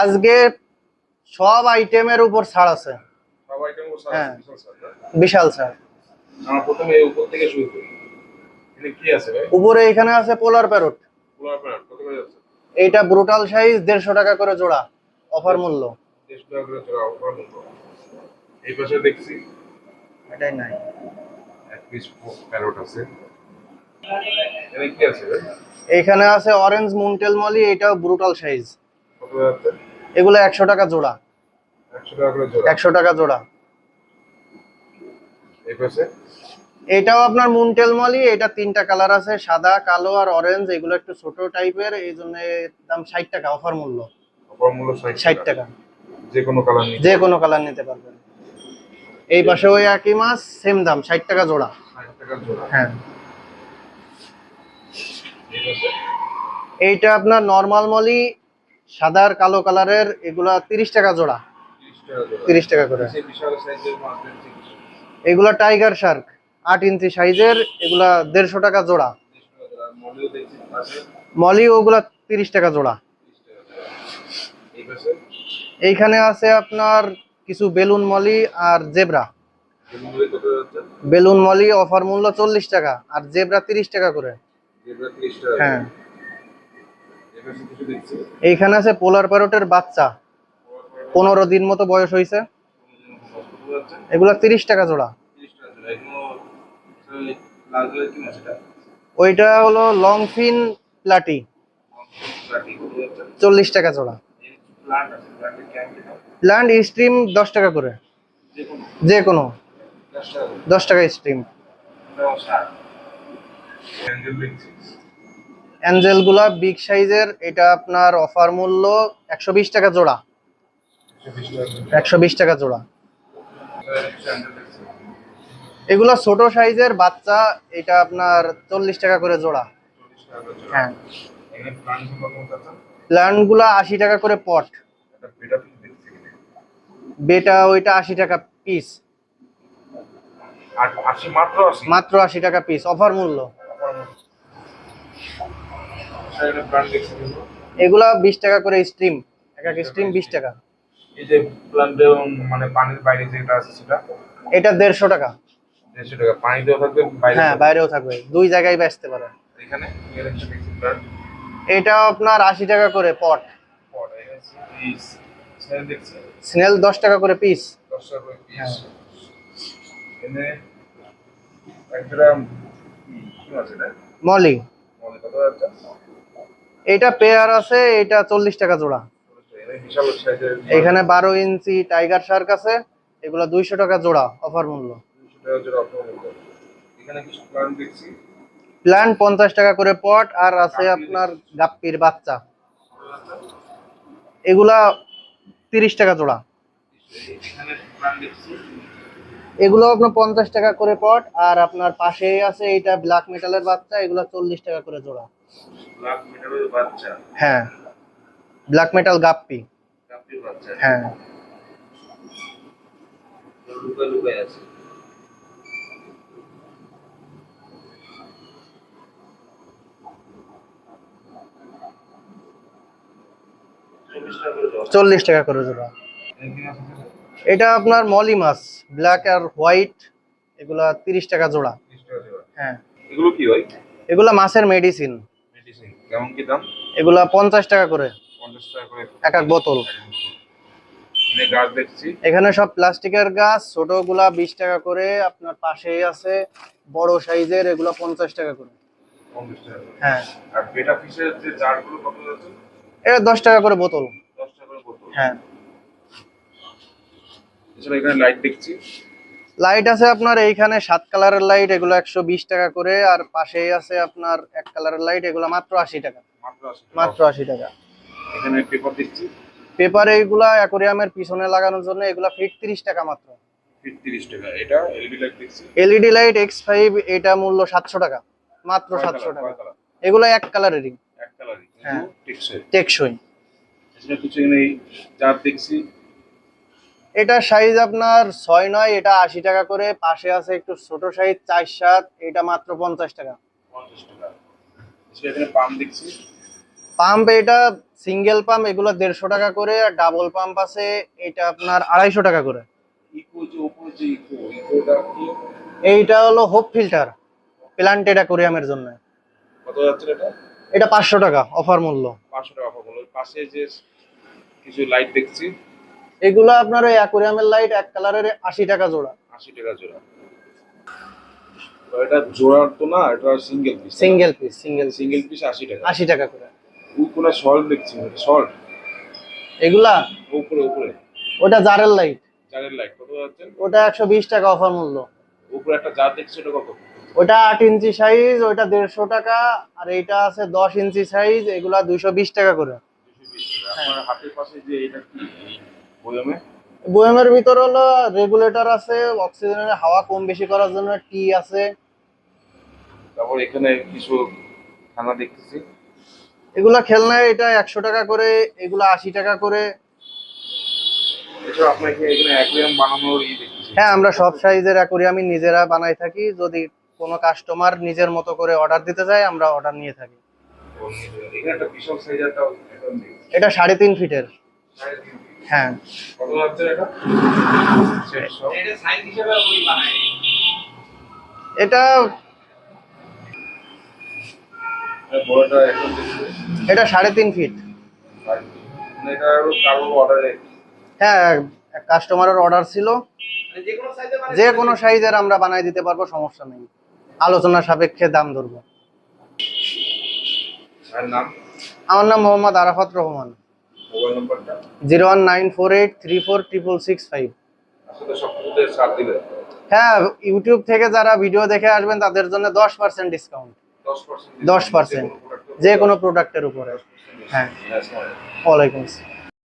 আজকে সব আইটেমের উপর ছাড় আছে। সব আইটেম ও সারা হ্যাঁ, বিশাল স্যার। বিশাল ছাড়। আমরা প্রথমে এই উপর থেকে শুরু করি। এখানে কি আছে ভাই? উপরে এখানে আছে পোলার প্যারট। পোলার প্যারট কত করে যাচ্ছে? এইটা ব্রুটাল সাইজ 150 টাকা করে জোড়া, অফার মূল্য। 150 টাকা করে জোড়া অফার মূল্য। এই পাশে দেখছি এটাই নাই, এক পিস প্যারট আছে। এখানে কি আছে ভাই? এইখানে আছে অরেঞ্জ মুনটেল মলি, এটাও ব্রুটাল সাইজ। কত যাচ্ছে? এগুলো 100 টাকা জোড়া। 100 টাকা করে জোড়া। 100 টাকা জোড়া। এই পাশে এটাও আপনার মুনটেল মলি, এটা 3টা কালার আছে, সাদা, কালো আর অরেঞ্জ। এগুলো একটু ছোট টাইপের, এই জন্য দাম 60 টাকা অফার মূল্য। অফার মূল্য 60 টাকা। যে কোনো কালার নিতে যে কোনো কালার নিতে পারবেন। এই পাশে ওই একই মাছ, সেম দাম 60 টাকা জোড়া। 60 টাকা জোড়া। হ্যাঁ, এই পাশে এইটা আপনার নরমাল মলি, সাদা আর কালো কালারের, এগুলা 30 টাকা জোড়া। 30 টাকা জোড়া। 30 টাকা করে। এই বিশাল সাইজের মাছ দেখছি। এগুলা টাইগার শার্ক 8 ইঞ্চি সাইজের, এগুলা 150 টাকা জোড়া। 30 টাকা জোড়া। মলিও দেখছি পাশে মলি ওগুলা 30 টাকা জোড়া। 30 টাকা জোড়া। এই পাশে এইখানে আছে আপনার কিছু বেলুন মলি আর জেব্রা। এগুলো কত যাচ্ছে? বেলুন মলি অফার মূল্য 40 টাকা, আর জেব্রা 30 টাকা করে। যেটা 30 টাকা। হ্যাঁ, এই পাশে কিছু দেখছি। এইখানে আছে পোলার প্যারটের বাচ্চা, 15 দিন মতো বয়স হয়েছে। কত যাচ্ছে? এগুলা 30 টাকা জোড়া। 30 টাকা জোড়া। এগুলো লাল কালার কি মাছ এটা? ওইটা হলো লং ফিন প্লাটি, প্লাটি কত যাচ্ছে? 40 টাকা জোড়া। এই প্লান্ট আছে, প্লান্টের ক্যাম্প এটা প্ল্যান্ট স্ট্রিম 10 টাকা করে, যে কোনো যে কোনো 10 টাকা করে। 10 টাকা স্ট্রিম। এটা সার অ্যাঞ্জেল দেখছি। অ্যাঞ্জেল গুলা বিগ সাইজের, এটা আপনার অফার মূল্য 120 টাকা জোড়া। 120 টাকা করে। 120 টাকা জোড়া। অ্যাঞ্জেল দেখছি। এগুলা ছোট সাইজের বাচ্চা, এটা আপনার 40 টাকা করে জোড়া। 40 টাকা করে জোড়া। হ্যাঁ, এখানে প্লান্ট কত যাচ্ছে? প্ল্যান্ট গুলা 80 টাকা করে পট। এটা বেটা পিস দেখছি এখানে। বেটা ওইটা 80 টাকা পিস। আর 80 মাত্র 80। মাত্র 80 টাকা পিস, অফার মূল্য। সেটা প্লান্ট দেখছি কিন্তু। এগুলা 20 টাকা করে স্ট্রিম, এক এক স্ট্রিম 20 টাকা। এই যে প্লান্টে মানে পানির বাইরে যেটা আছে সেটা এটা 150 টাকা। 150 টাকা। পানিতেও থাকবে বাইরে। হ্যাঁ, বাইরেও থাকবে, দুই জায়গায় বেচতে পারে। এখানে এর একটা দেখছি প্লান্ট এটা আপনার 80 টাকা করে পট। পট এখানে পিস সেল দেখছি স্নেল 10 টাকা করে পিস। 10 টাকা করে পিস। হ্যাঁ, এখানে এক গ্রাম কি আছে এটা? মলি, মনে কত আছে? এটা পেয়ার আছে, এটা 40 টাকা জোড়া। এখানে বিশাল সাইজের এখানে 12 ইঞ্চি টাইগার শার্ক আছে, এগুলা 200 টাকা জোড়া, অফার মূল্য। 200 টাকা জোড়া অফার মূল্য। এখানে কিছু প্লান্ট দেখছি প্ল্যান্ট 50 টাকা করে পট, আর আছে আপনার গাপ্পির বাচ্চা, এগুলা 30 টাকা জোড়া। এখানে প্লান্ট দেখছি এগুলো আপনার 50 টাকা করে পট, আর আপনার পাশেই আছে এইটা ব্ল্যাক মেটালের বাচ্চা, এগুলো 40 টাকা করে জোড়া। ব্ল্যাক মেটালের বাচ্চা। হ্যাঁ, ব্ল্যাক মেটাল গাপ্পি। কাপির বাচ্চা। হ্যাঁ, লুকায় লুকায় আছে। চল্লিশ টাকা করে জোড়া। এটা আপনার মলি মাছ, ব্ল্যাক আর হোয়াইট, এগুলা 30 টাকা জোড়া। হ্যাঁ, এগুলো কি হয়? এগুলা মাছের মেডিসিন। মেডিসিন কেমন কি দাম? এগুলা 50 টাকা করে, 50 টাকা করে এক এক বোতল। এখানে গাছ দেখছি এখানে সব প্লাস্টিকের গাছ, ছোটগুলা 20 টাকা করে, আপনার পাশেই আছে বড় সাইজের, এগুলা 50 টাকা করে। 50 টাকা করে। হ্যাঁ, আর বেটা ফিশের যে জারগুলো কত যাচ্ছে? এটা 10 টাকা করে বোতল। 10 টাকা করে বোতল। হ্যাঁ, এছাড়া এখানে লাইট দেখছি লাইট আছে আপনার এইখানে 7 কালারের লাইট, এগুলো 120 টাকা করে, আর পাশেই আছে আপনার এক কালারের লাইট, এগুলো মাত্র 80 টাকা। মাত্র 80 টাকা। মাত্র 80 টাকা। এখানে পেপার দেখছি পেপার এইগুলা অ্যাকোরিয়ামের পিছনে লাগানোর জন্য, এগুলা ফিট 30 টাকা মাত্র। ফিট 30 টাকা। এটা এলইডি লাইট দেখছি এলইডি লাইট X5, এটা মূল্য 700 টাকা, মাত্র 700 টাকা। এগুলো এক কালারেরই, এক কালারই হ্যাঁ, কিন্তু টেকসই। টেকসই। এছাড়া কিছু এখানে জার দেখছি এটা সাইজ আপনার 6-9, এটা 80 টাকা করে। পাশে আছে একটু ছোট সাইজ 4-7, এটা মাত্র 50 টাকা। 50 টাকা। এছাড়া এখানে পাম দেখছি পাম্প এটা সিঙ্গেল পাম্প, এগুলো 150 টাকা করে, আর ডাবল পাম্প আছে এটা আপনার 250 টাকা করে। ইকো যে উপরে যে ইকোটা কি এইটা হলো হোপ ফিল্টার, প্ল্যান্টেড অ্যাকুরিয়ামের জন্য। কত যাচ্ছে এটা? এটা 500 টাকা অফার মূল্য। 500 টাকা অফার হলো। পাশে যে কিছু লাইট দেখছি, এগুলো আপনার ওই অ্যাকুরিয়ামের লাইট এক কালারের 80 টাকা জোড়া। 80 টাকা জোড়া। তো এটা জোড়ার তো না, এটা single piece. Single piece, single single piece 80 টাকা। 80 টাকা করে। ওই কোনা সল্ট দেখছি, সল্ট এগুলা উপরে উপরে ওটা জারের লাইট, জারের লাইট কত যাচ্ছে? ওটা 120 টাকা অফার মূল্য। উপরে একটা জার দেখছি, ওটা কত? ওটা 8 ইঞ্চি সাইজ, ওটা 150 টাকা। আর এইটা আছে 10 ইঞ্চি সাইজ, এগুলা 220 টাকা করে। 220 টাকা। আমার হাতের পাশে যে এটা কি বয়ামে? বয়ামের ভিতর হলো রেগুলেটর আছে, অক্সিজেনের হাওয়া কম বেশি করার জন্য টি আছে। তারপর এখানে কিছু খানা দেখতেছি। এগুলা খেলনা, এটা 100 টাকা করে, এগুলা 80 টাকা করে। এছাড়া আপনাকে এখানে অ্যাকুয়ারিয়াম বানানোর দেখতেছি। হ্যাঁ, আমরা সব সাইজের অ্যাকুরিয়াম নিজেরা বানাই থাকি। যদি কোনো কাস্টমার নিজের মতো করে অর্ডার দিতে চায়, আমরা অর্ডার নিয়ে থাকি। এখানে একটা বিশাল সাইজের একটা এটা 3.5 ফিটের। হ্যাঁ। কত যাচ্ছে এটা? সেট সব এটা সাইজ হিসেবে ওই বানায়। এটা বড়টা এখন দেখছি। এটা 3.5 ফিট। এটা আরো কারো অর্ডারে। হ্যাঁ, কাস্টমারের অর্ডার ছিল। মানে যে কোনো সাইজে বানায়। যে কোনো সাইজের আমরা বানাই দিতে পারবো, সমস্যা নেই। আলোচনা সাপেক্ষে দাম ধরবো। আর নাম? আমার নাম মোহাম্মদ আরাফাত রহমান। মোবাইল নাম্বারটা? 01948346665। আসলে সব কিছুতে ছাড় দিবেন? হ্যাঁ, ইউটিউব থেকে যারা ভিডিও দেখে আসবেন তাদের জন্য 10% ডিসকাউন্ট। 10% 10% যে কোনো প্রোডাক্টের উপরে। হ্যাঁ, ওয়ালাইকুম আসসালাম।